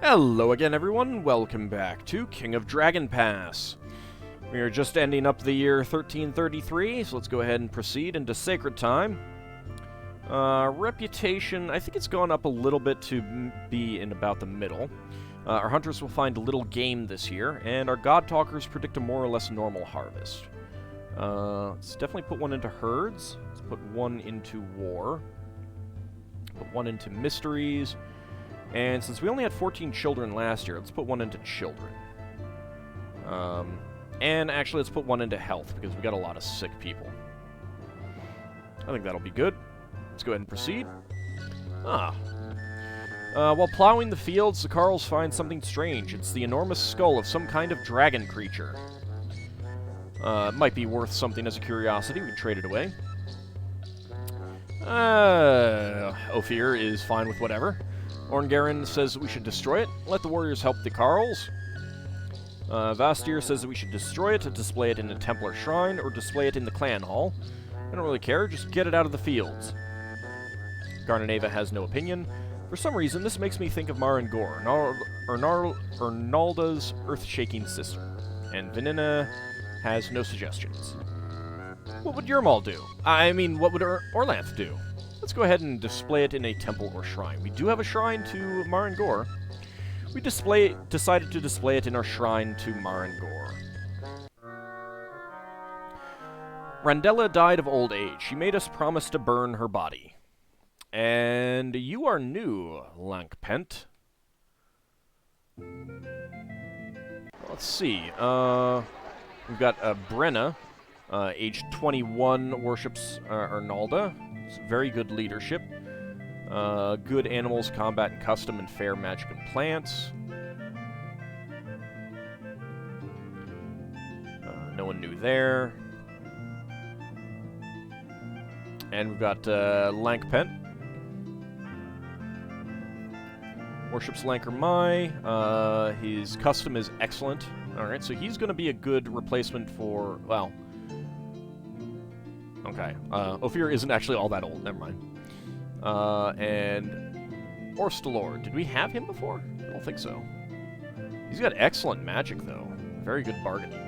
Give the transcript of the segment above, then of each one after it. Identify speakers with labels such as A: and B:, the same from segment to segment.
A: Hello again, everyone. Welcome back to King of Dragon Pass. We are just ending up the year 1333, so let's go ahead and proceed into Sacred Time. Reputation, I think it's gone up a little bit to be in about the middle. Our hunters will find little game this year, and our God Talkers predict a more or less normal harvest. Let's definitely put one into herds. Let's put one into war. Put one into mysteries. And since we only had 14 children last year, let's put one into children. And actually, let's put one into health, because we got a lot of sick people. I think that'll be good. Let's go ahead and proceed. While plowing the fields, the Carls find something strange. It's the enormous skull of some kind of dragon creature. It might be worth something as a curiosity. We can trade it away. Ophir is fine with whatever. Orngarin says that we should destroy it. Let the warriors help the Carls. Vastir says that we should destroy it, display it in a temple or shrine, or display it in the clan hall. I don't really care, just get it out of the fields. Garnaneva has no opinion. For some reason, this makes me think of Maran Gor, Ernalda's earth-shaking sister. And Vanina has no suggestions. What would Yermal do? I mean, what would Orlanth do? Let's go ahead and display it in a temple or shrine. We do have a shrine to Maran Gor. We decided to display it in our shrine to Maran Gor. Randella died of old age. She made us promise to burn her body. And you are new, Lankpent. Let's see. We've got Brenna, age 21, worships Ernalda. Very good leadership. Good animals, combat and custom, and fair magic and plants. No one knew there. And we've got Lankpent. Worships Lanker Mai. His custom is excellent. Alright, so he's going to be a good replacement for, well... Okay, Ophir isn't actually all that old, never mind. And Orstalor, did we have him before? I don't think so. He's got excellent magic, though. Very good bargaining.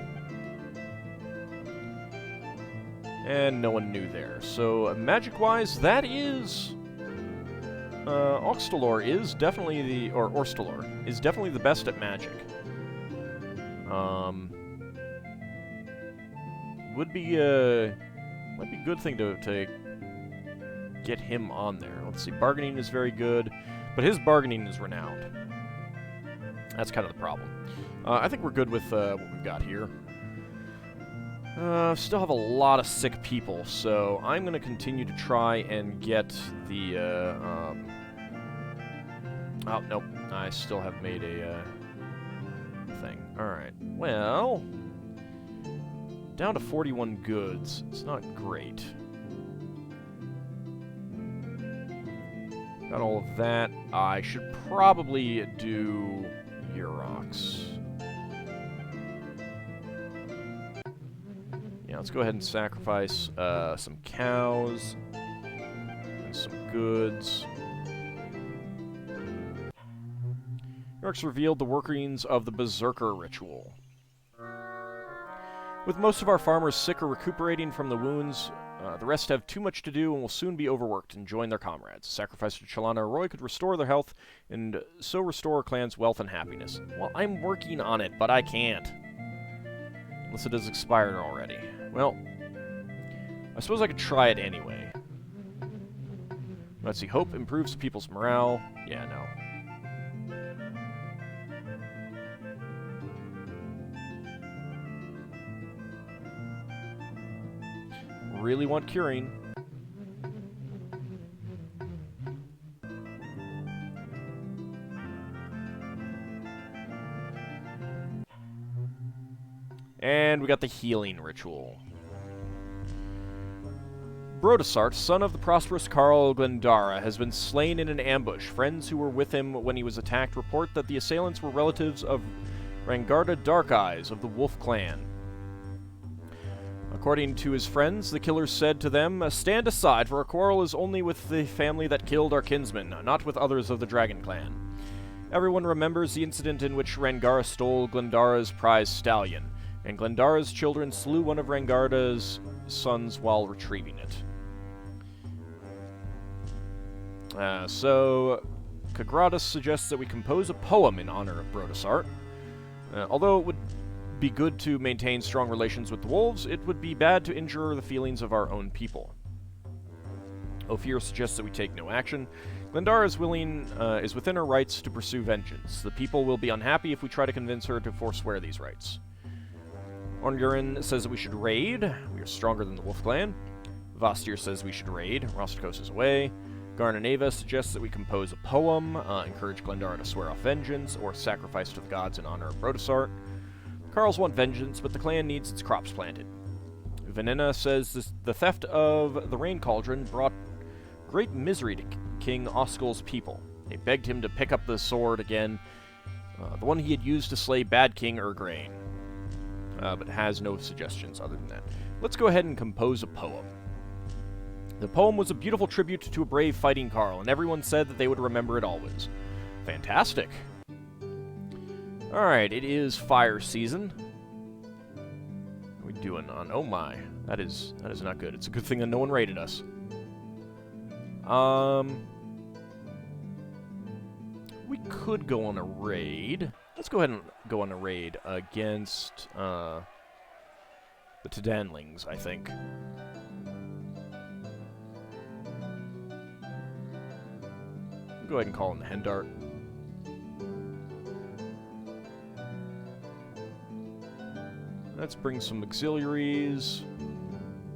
A: And no one knew there. So, magic-wise, that is... Oxtalor is definitely the... Or Orstalor is definitely the best at magic. Would be, might be a good thing to get him on there. Let's see, bargaining is very good, but his bargaining is renowned. That's kind of the problem. I think we're good with what we've got here. Still have a lot of sick people, so I'm going to continue to try and get the... Oh, nope. I still have made a thing. Alright, well... Down to 41 goods. It's not great. Got all of that. I should probably do Urox. Yeah, let's go ahead and sacrifice some cows and some goods. Urox revealed the workings of the Berserker ritual. With most of our farmers sick or recuperating from the wounds, the rest have too much to do and will soon be overworked and join their comrades. Sacrifice to Chalana or Roy could restore their health and so restore our clan's wealth and happiness. Well, I'm working on it, but I can't. Unless it has expired already. Well, I suppose I could try it anyway. Let's see. Hope improves people's morale. Yeah, no. Really want curing. And we got the healing ritual. Brodesart, son of the prosperous Carl Glendara, has been slain in an ambush. Friends who were with him when he was attacked report that the assailants were relatives of Rangarda Dark Eyes of the Wolf Clan. According to his friends, the killer said to them, "Stand aside, for our quarrel is only with the family that killed our kinsman, not with others of the Dragon Clan." Everyone remembers the incident in which Rangara stole Glendara's prize stallion, and Glendara's children slew one of Rangara's sons while retrieving it. So, Kagratis suggests that we compose a poem in honor of Brodessart. Although it would be good to maintain strong relations with the wolves, it would be bad to injure the feelings of our own people. Ophir suggests that we take no action. Glendara is within her rights to pursue vengeance. The people will be unhappy if we try to convince her to forswear these rights. Orngurin says that we should raid. We are stronger than the Wolf Clan. Vastir says we should raid. Rostakos is away. Garnaneva suggests that we compose a poem, encourage Glendara to swear off vengeance, or sacrifice to the gods in honor of Brodessart. Carls want vengeance, but the clan needs its crops planted. Venena says the theft of the Rain Cauldron brought great misery to King Oskul's people. They begged him to pick up the sword again, the one he had used to slay Bad King Urgrain, but has no suggestions other than that. Let's go ahead and compose a poem. The poem was a beautiful tribute to a brave fighting Carl, and everyone said that they would remember it always. Fantastic. Alright, it is fire season. What are we doing on... Oh my, that is not good. It's a good thing that no one raided us. We could go on a raid. Let's go ahead and go on a raid against, the Tedanlings, I think. Go ahead and call in the Hendart. Let's bring some auxiliaries.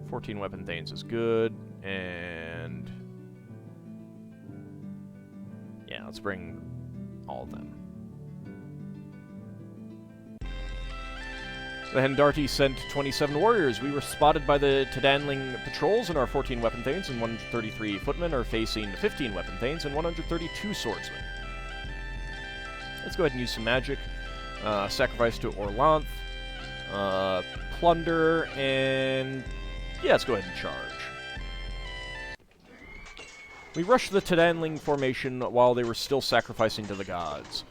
A: 14 weapon thanes is good, and yeah, let's bring all of them. The Hendarti sent 27 warriors. We were spotted by the Tedanling patrols, and our 14 weapon thanes and 133 footmen are facing 15 weapon thanes and 132 swordsmen. Let's go ahead and use some magic. Sacrifice to Orlanth. Plunder, and yeah, let's go ahead and charge. We rushed the Tedanling formation while they were still sacrificing to the gods.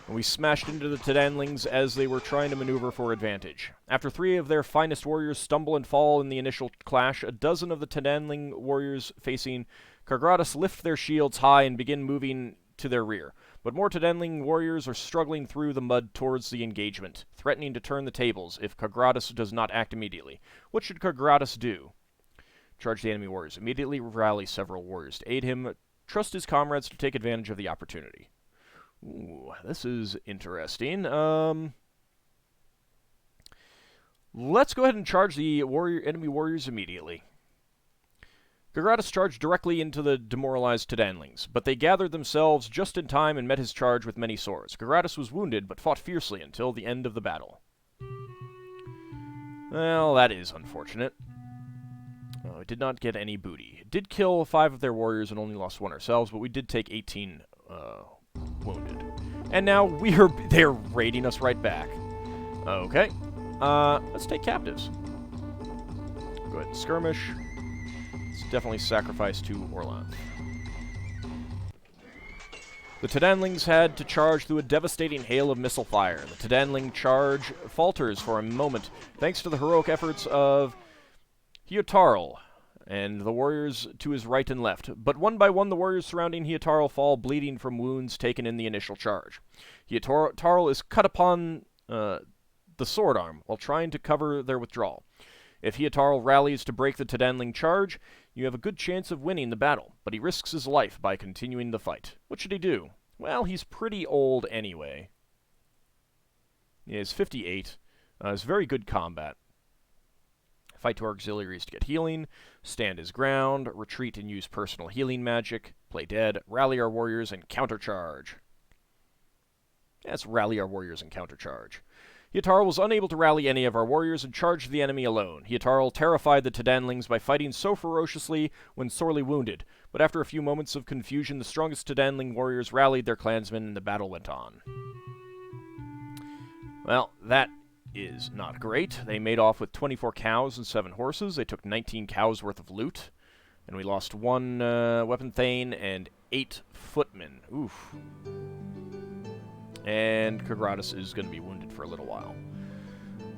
A: We smashed into the Tedanlings as they were trying to maneuver for advantage. After 3 of their finest warriors stumble and fall in the initial clash, a dozen of the Tedanling warriors facing Kagratis lift their shields high and begin moving to their rear. But more Tedanling warriors are struggling through the mud towards the engagement, threatening to turn the tables if Kagratis does not act immediately. What should Kagratis do? Charge the enemy warriors immediately, rally several warriors to aid him, trust his comrades to take advantage of the opportunity. Ooh, this is interesting. Let's go ahead and charge the enemy warriors immediately. Kagratis charged directly into the demoralized Tedanlings, but they gathered themselves just in time and met his charge with many swords. Kagratis was wounded, but fought fiercely until the end of the battle. Well, that is unfortunate. Oh, it did not get any booty. It did kill 5 of their warriors and only lost 1 ourselves, but we did take 18 wounded. And now they're raiding us right back. Okay. Let's take captives. Go ahead and skirmish. Let's definitely sacrifice to Orlanth. The Tedanlings had to charge through a devastating hail of missile fire. The Tedanling charge falters for a moment, thanks to the heroic efforts of Hiotarl and the warriors to his right and left. But one by one, the warriors surrounding Hiotarl fall bleeding from wounds taken in the initial charge. Hiotarl is cut upon the sword arm while trying to cover their withdrawal. If Hiotarl rallies to break the Tedanling charge, you have a good chance of winning the battle, but he risks his life by continuing the fight. What should he do? Well, he's pretty old anyway. He is 58. It's very good combat. Fight to our auxiliaries to get healing, stand his ground, retreat and use personal healing magic, play dead, rally our warriors, and countercharge. Let's rally our warriors and countercharge. Hiotarl was unable to rally any of our warriors and charged the enemy alone. Hiotarl terrified the Tedanlings by fighting so ferociously when sorely wounded, but after a few moments of confusion, the strongest Tedanling warriors rallied their clansmen and the battle went on. Well, that is not great. They made off with 24 cows and 7 horses. They took 19 cows worth of loot, and we lost 1 weapon thane and 8 footmen. Oof. And Kagratis is going to be wounded for a little while.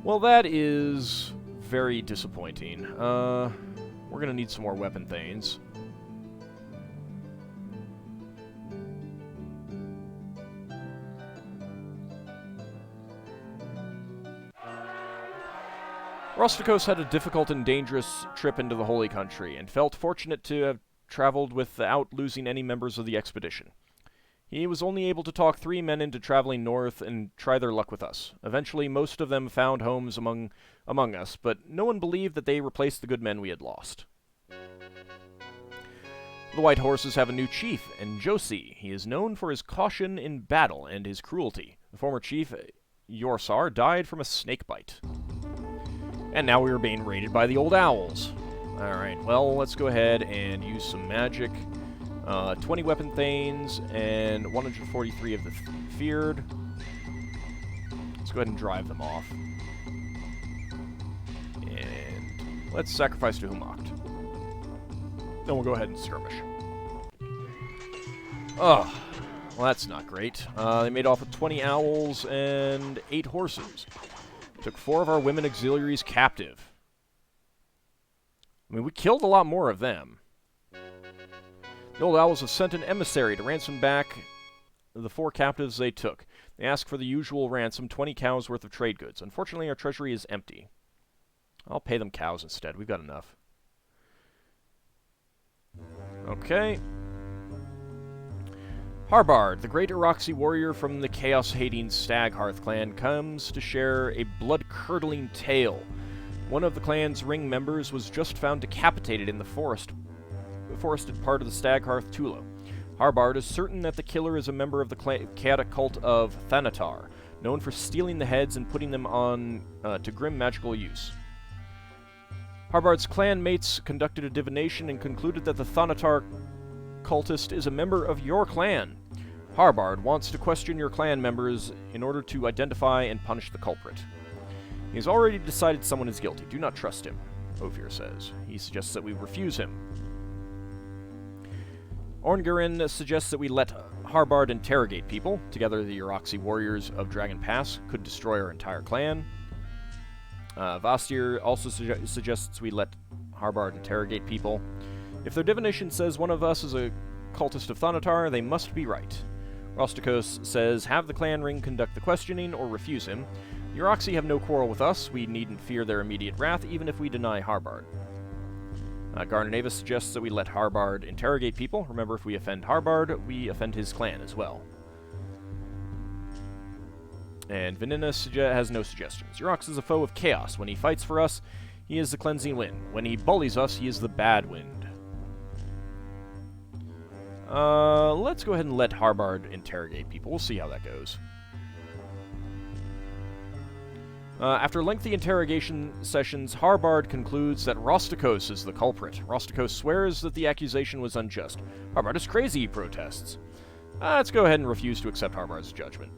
A: Well, that is very disappointing. We're going to need some more weapon thanes. Rostikos had a difficult and dangerous trip into the Holy Country, and felt fortunate to have traveled without losing any members of the expedition. He was only able to talk 3 men into traveling north and try their luck with us. Eventually, most of them found homes among us, but no one believed that they replaced the good men we had lost. The White Horses have a new chief, Njosi. He is known for his caution in battle and his cruelty. The former chief, Yorsar, died from a snake bite. And now we are being raided by the Old Owls. Alright, well, let's go ahead and use some magic. 20 weapon thanes and 143 of the feared. Let's go ahead and drive them off. And let's sacrifice to Humakt. Then we'll go ahead and skirmish. Oh, well, that's not great. They made off with 20 owls and 8 horses. Took 4 of our women auxiliaries captive. I mean, we killed a lot more of them. The Old Owls have sent an emissary to ransom back the 4 captives they took. They ask for the usual ransom, 20 cows worth of trade goods. Unfortunately, our treasury is empty. I'll pay them cows instead. We've got enough. Okay. Harbard, the great Iroxi warrior from the chaos-hating Staghearth clan, comes to share a blood-curdling tale. One of the clan's ring members was just found decapitated in the forested part of the Staghearth Tula. Harbard is certain that the killer is a member of the chaotic cult of Thanatar, known for stealing the heads and putting them on to grim magical use. Harbard's clan mates conducted a divination and concluded that the Thanatar cultist is a member of your clan. Harbard wants to question your clan members in order to identify and punish the culprit. He has already decided someone is guilty. Do not trust him, Ophir says. He suggests that we refuse him. Orngarin suggests that we let Harbard interrogate people. Together, the Iroxi warriors of Dragon Pass could destroy our entire clan. Vastir also suggests we let Harbard interrogate people. If their divination says one of us is a cultist of Thanatar, they must be right. Rostikos says, have the clan ring conduct the questioning or refuse him. The Iroxi have no quarrel with us. We needn't fear their immediate wrath, even if we deny Harbard. Garnanavis suggests that we let Harbard interrogate people. Remember, if we offend Harbard, we offend his clan as well. And Venina has no suggestions. Urox is a foe of chaos. When he fights for us, he is the cleansing wind. When he bullies us, he is the bad wind. Let's go ahead and let Harbard interrogate people. We'll see how that goes. After lengthy interrogation sessions, Harbard concludes that Rostikos is the culprit. Rostikos swears that the accusation was unjust. Harbard is crazy, he protests. Let's go ahead and refuse to accept Harbard's judgment.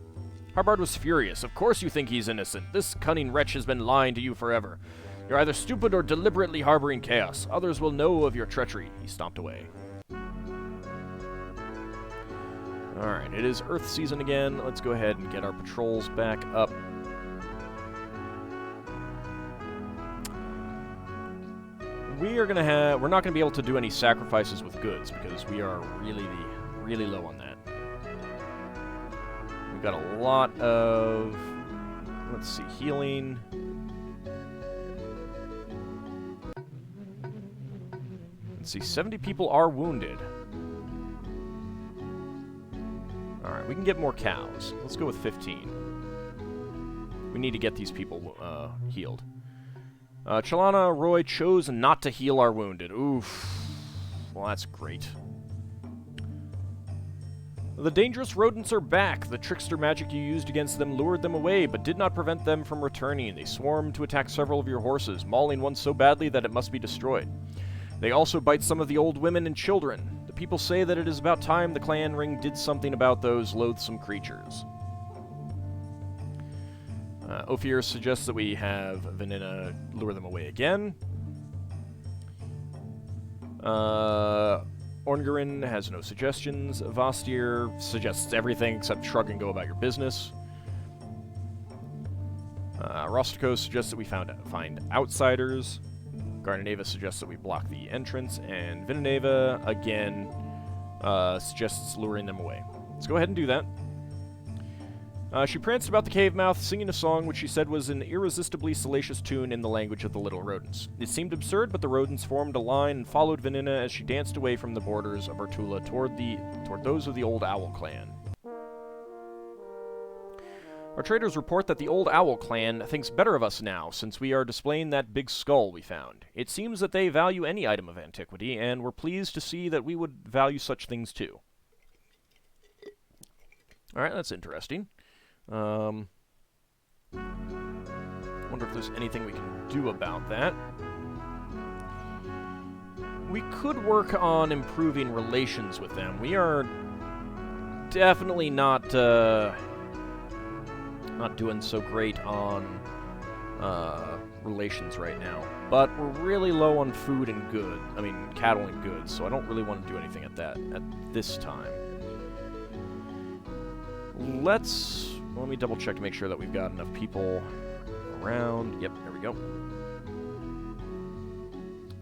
A: Harbard was furious. Of course you think he's innocent. This cunning wretch has been lying to you forever. You're either stupid or deliberately harboring chaos. Others will know of your treachery. He stomped away. Alright, it is Earth season again. Let's go ahead and get our patrols back up. We're not gonna be able to do any sacrifices with goods because we are really low on that. We've got a lot of, let's see, healing. Let's see, 70 people are wounded. Alright, we can get more cows. Let's go with 15. We need to get these people healed. Chalana Roy chose not to heal our wounded. Oof. Well, that's great. The dangerous rodents are back. The trickster magic you used against them lured them away, but did not prevent them from returning. They swarmed to attack several of your horses, mauling one so badly that it must be destroyed. They also bite some of the old women and children. The people say that it is about time the clan ring did something about those loathsome creatures. Ophir suggests that we have Venina lure them away again. Orngarin has no suggestions. Vastir suggests everything except shrug and go about your business. Rostikos suggests that we find outsiders. Garnaneva suggests that we block the entrance. And Vinaneva, again, suggests luring them away. Let's go ahead and do that. She pranced about the cave mouth, singing a song which she said was an irresistibly salacious tune in the language of the little rodents. It seemed absurd, but the rodents formed a line and followed Vanina as she danced away from the borders of Artula toward those of the Old Owl clan. Our traders report that the Old Owl clan thinks better of us now, since we are displaying that big skull we found. It seems that they value any item of antiquity, and were pleased to see that we would value such things too. Alright, that's interesting. Wonder if there's anything we can do about that. We could work on improving relations with them. We are definitely not doing so great on relations right now. But we're really low on food and cattle and goods, so I don't really want to do anything at this time. Let me double check to make sure that we've got enough people around. Yep, there we go.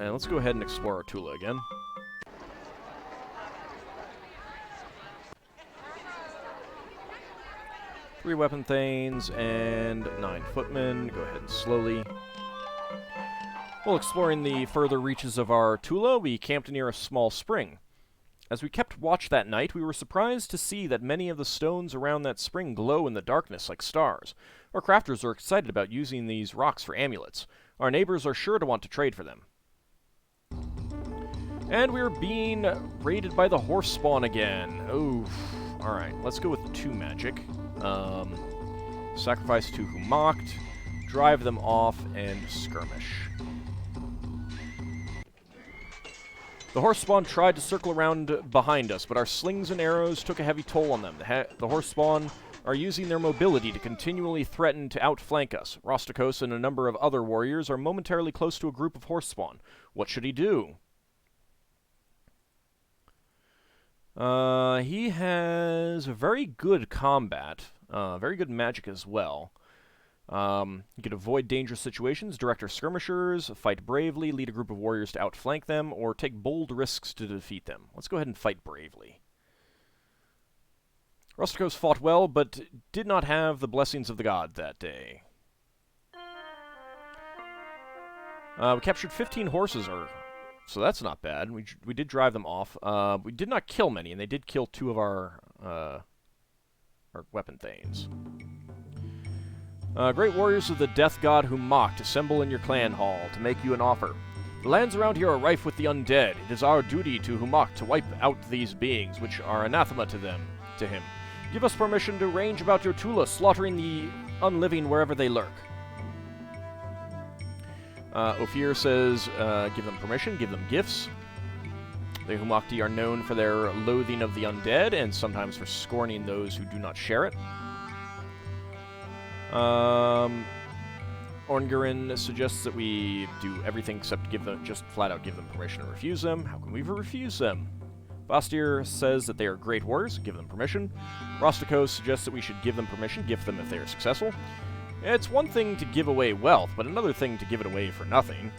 A: And let's go ahead and explore Artula again. Three weapon thanes and 9 footmen. Go ahead and slowly. While exploring the further reaches of Artula, we camped near a small spring. As we kept watch that night, we were surprised to see that many of the stones around that spring glow in the darkness like stars. Our crafters are excited about using these rocks for amulets. Our neighbors are sure to want to trade for them. And we're being raided by the horse spawn again. Oof. Alright, let's go with 2 magic. Sacrifice 2 who mocked, drive them off, and skirmish. The horse spawn tried to circle around behind us, but our slings and arrows took a heavy toll on them. The horse spawn are using their mobility to continually threaten to outflank us. Rostikos and a number of other warriors are momentarily close to a group of horse spawn. What should he do? He has very good combat, very good magic as well. He could avoid dangerous situations, direct our skirmishers, fight bravely, lead a group of warriors to outflank them, or take bold risks to defeat them. Let's go ahead and fight bravely. Rusticos fought well, but did not have the blessings of the god that day. We captured 15 horses, so that's not bad. We did drive them off. We did not kill many, and they did kill 2 of our weapon thanes. Great warriors of the death god who mocked, assemble in your clan hall to make you an offer. The lands around here are rife with the undead. It is our duty to Humak to wipe out these beings, which are anathema to him. Give us permission to range about your Tula, slaughtering the unliving wherever they lurk. Ophir says, give them permission, give them gifts. The Humakti are known for their loathing of the undead, and sometimes for scorning those who do not share it. Orngarin suggests that we do everything except just flat out give them permission to refuse them. How can we refuse them? Vastir says that they are great warriors, give them permission. Rostikos suggests that we should give them permission, gift them if they are successful. It's one thing to give away wealth, but another thing to give it away for nothing.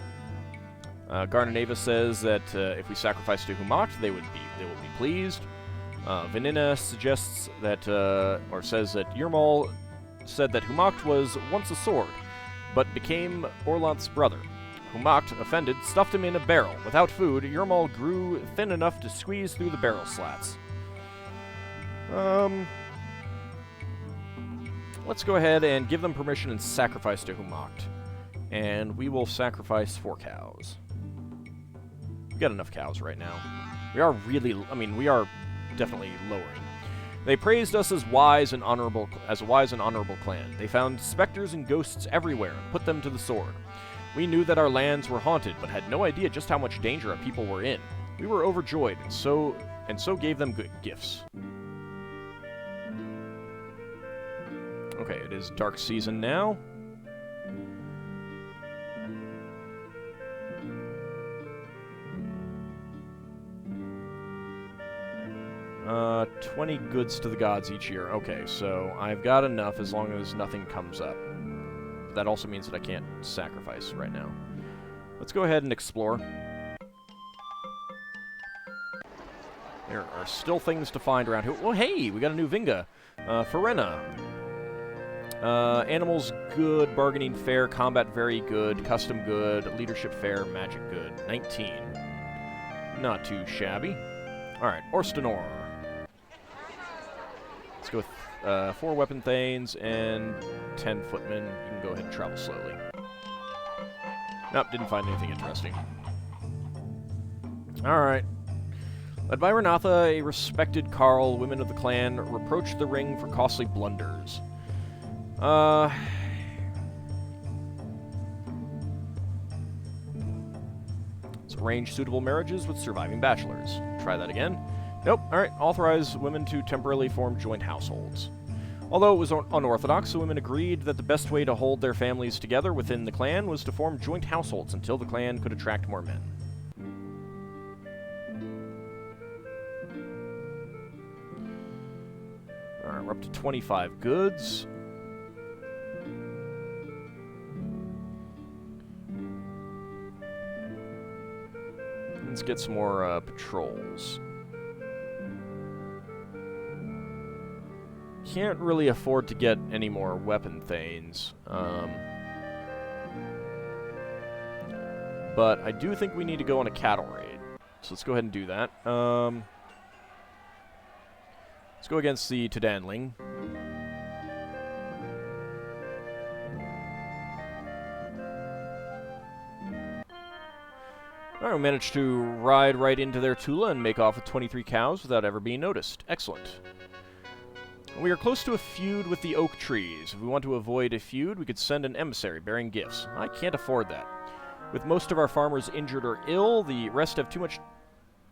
A: Garnaneva says that if we sacrifice to Humak, they will be pleased. Vanina suggests that, or says that Yermal said that Humak was once a sword, but became Orlanth's brother. Humak, offended, stuffed him in a barrel. Without food, Yermal grew thin enough to squeeze through the barrel slats. Let's go ahead and give them permission and sacrifice to Humak. And we will sacrifice 4 cows. We've got enough cows right now. We are definitely lowering. They praised us as a wise and honorable clan. They found specters and ghosts everywhere and put them to the sword. We knew that our lands were haunted, but had no idea just how much danger our people were in. We were overjoyed, and so gave them good gifts. Okay, it is dark season now. 20 goods to the gods each year. Okay, so I've got enough as long as nothing comes up. That also means that I can't sacrifice right now. Let's go ahead and explore. There are still things to find around here. Oh, hey, we got a new Vinga. Farena. Animals good, bargaining fair, combat very good, custom good, leadership fair, magic good. 19. Not too shabby. Alright, Orstanor. Let's go with 4 weapon thanes and 10 footmen. You can go ahead and travel slowly. Nope, didn't find anything interesting. Alright. Led by Renatha, a respected Carl, women of the clan reproached the ring for costly blunders. Let's arrange suitable marriages with surviving bachelors. Try that again. Nope. Alright, authorize women to temporarily form joint households. Although it was unorthodox, the women agreed that the best way to hold their families together within the clan was to form joint households until the clan could attract more men. Alright, we're up to 25 goods. Let's get some more patrols. Can't really afford to get any more weapon thanes. But I do think we need to go on a cattle raid. So let's go ahead and do that. Let's go against the Tadanling. Alright, we managed to ride right into their Tula and make off with 23 cows without ever being noticed. Excellent. We are close to a feud with the oak trees. If we want to avoid a feud, we could send an emissary bearing gifts. I can't afford that. With most of our farmers injured or ill, the rest have too much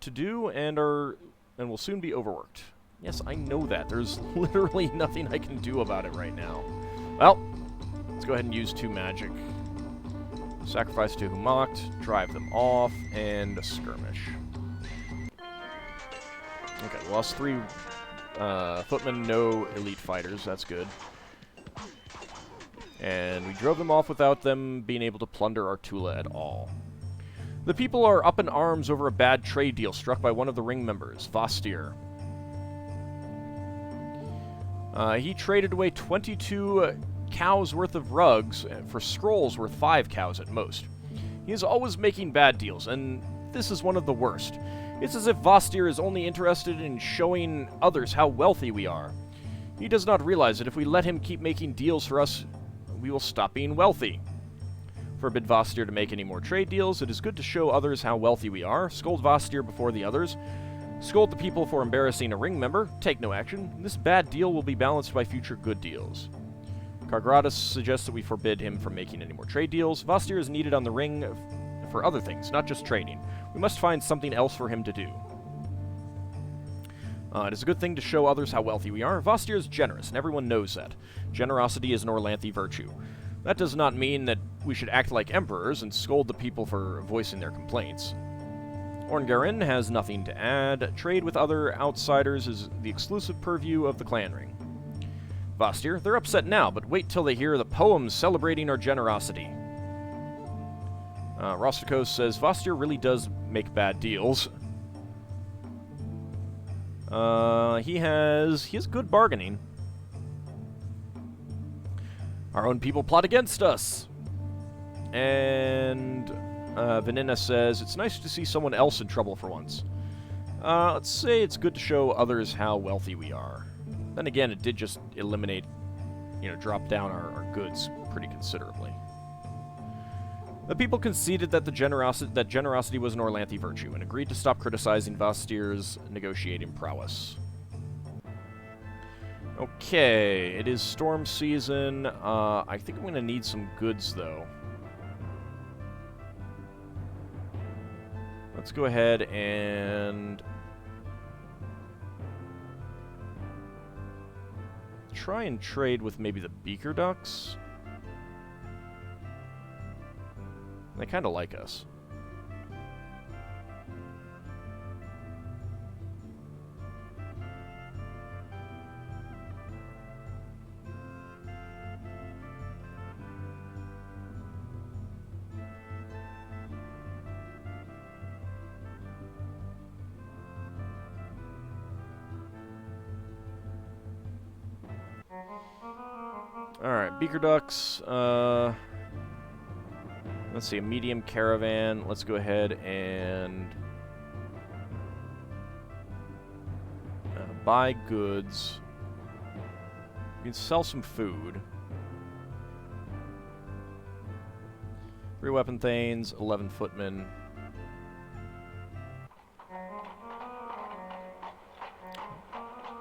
A: to do and will soon be overworked. Yes, I know that. There's literally nothing I can do about it right now. Well, let's go ahead and use 2 magic. Sacrifice to who mocked, drive them off, and a skirmish. Okay, we lost 3 footmen, no elite fighters. That's good. And we drove them off without them being able to plunder our Tula at all. The people are up in arms over a bad trade deal struck by one of the ring members, Vostir. He traded away 22 cows worth of rugs for scrolls worth 5 cows at most. He is always making bad deals, and this is one of the worst. It's as if Vostir is only interested in showing others how wealthy we are. He does not realize that if we let him keep making deals for us, we will stop being wealthy. Forbid Vostir to make any more trade deals. It is good to show others how wealthy we are. Scold Vostir before the others. Scold the people for embarrassing a ring member. Take no action. This bad deal will be balanced by future good deals. Kargratus suggests that we forbid him from making any more trade deals. Vostir is needed on the ring for other things, not just trading. We must find something else for him to do. It is a good thing to show others how wealthy we are. Vostir is generous, and everyone knows that. Generosity is an Orlanthe virtue. That does not mean that we should act like emperors and scold the people for voicing their complaints. Orngarin has nothing to add. Trade with other outsiders is the exclusive purview of the clan ring. Vostir, they're upset now, but wait till they hear the poems celebrating our generosity. Rostikos says, Vostir really does make bad deals. He has good bargaining. Our own people plot against us. And Venina says, it's nice to see someone else in trouble for once. Let's say it's good to show others how wealthy we are. Then again, it did just eliminate, drop down our goods pretty considerably. The people conceded that generosity was an Orlanthe virtue and agreed to stop criticizing Vostir's negotiating prowess. Okay, it is storm season. I think I'm going to need some goods, though. Let's go ahead and try and trade with maybe the beaker ducks. They kind of like us. Alright, beaker ducks. Let's see, a medium caravan. Let's go ahead and buy goods. We can sell some food. 3 weapon thanes, 11 footmen.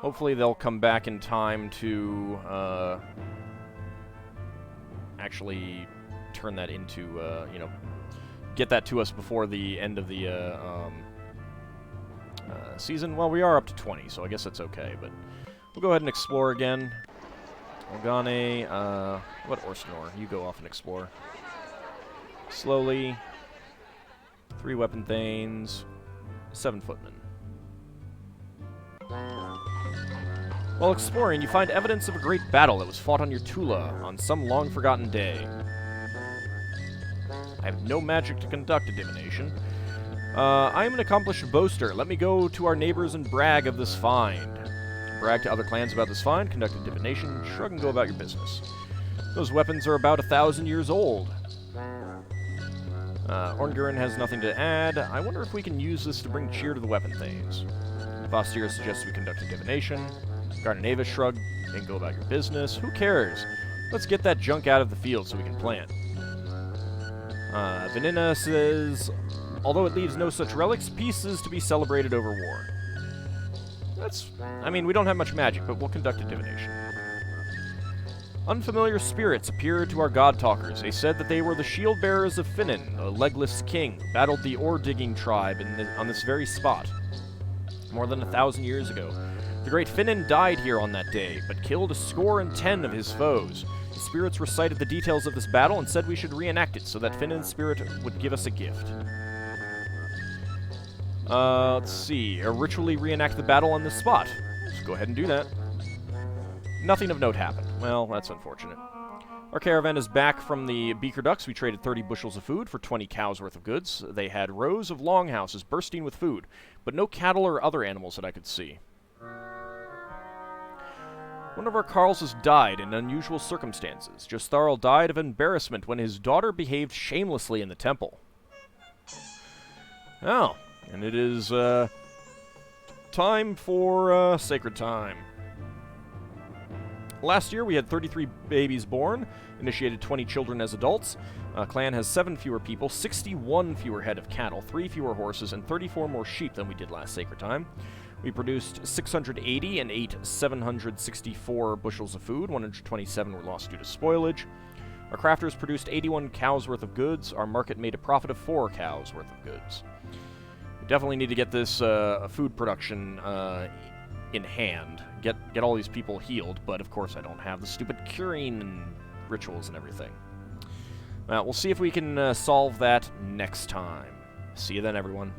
A: Hopefully they'll come back in time to actually turn that into, you know, get that to us before the end of the season. Well, we are up to 20, so I guess that's okay, but we'll go ahead and explore again. Organe, what Orstenor? You go off and explore. Slowly. 3 weapon thanes, 7 footmen. While exploring, you find evidence of a great battle that was fought on your Tula on some long-forgotten day. I have no magic to conduct a divination. I am an accomplished boaster. Let me go to our neighbors and brag of this find. Brag to other clans about this find, conduct a divination, shrug and go about your business. Those weapons are about 1,000 years old. Orngurin has nothing to add. I wonder if we can use this to bring cheer to the weapon thanes. Vostir suggests we conduct a divination. Gardenava shrug and go about your business. Who cares? Let's get that junk out of the field so we can plant. Vanina says, although it leaves no such relics, peace is to be celebrated over war. That's, I mean, we don't have much magic, but we'll conduct a divination. Unfamiliar spirits appeared to our god-talkers. They said that they were the shield-bearers of Finnan, a legless king, who battled the ore-digging tribe on this very spot, more than 1,000 years ago. The great Finnan died here on that day, but killed 110 of his foes. The spirits recited the details of this battle and said we should reenact it so that Finnan's spirit would give us a gift. Let's see. Ritually reenact the battle on this spot. Let's go ahead and do that. Nothing of note happened. Well, that's unfortunate. Our caravan is back from the beaker ducks. We traded 30 bushels of food for 20 cows worth of goods. They had rows of longhouses bursting with food, but no cattle or other animals that I could see. One of our carls has died in unusual circumstances. Justharl died of embarrassment when his daughter behaved shamelessly in the temple. Oh, and it is, time for, sacred time. Last year, we had 33 babies born, initiated 20 children as adults. Clan has 7 fewer people, 61 fewer head of cattle, 3 fewer horses, and 34 more sheep than we did last sacred time. We produced 680 and ate 764 bushels of food. 127 were lost due to spoilage. Our crafters produced 81 cows worth of goods. Our market made a profit of 4 cows worth of goods. We definitely need to get this food production in hand. Get all these people healed, but of course I don't have the stupid curing and rituals and everything. We'll see if we can solve that next time. See you then, everyone.